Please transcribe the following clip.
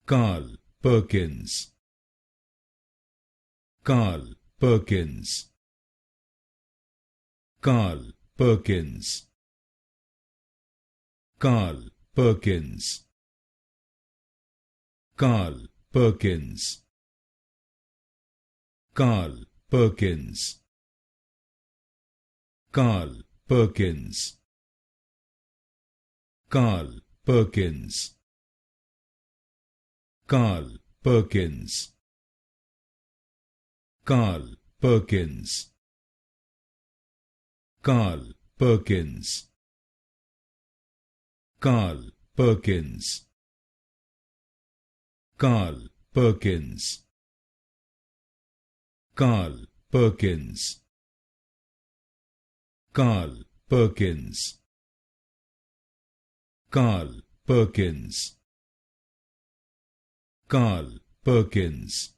Carl Perkins. Carl Perkins. Carl Perkins. Carl Perkins. Carl Perkins. Carl Perkins. Carl Perkins. Carl Perkins. Carl Perkins. Carl Perkins. Carl Perkins. Carl Perkins. Carl Perkins. Carl Perkins. Carl Perkins. Carl Perkins. Carl Perkins.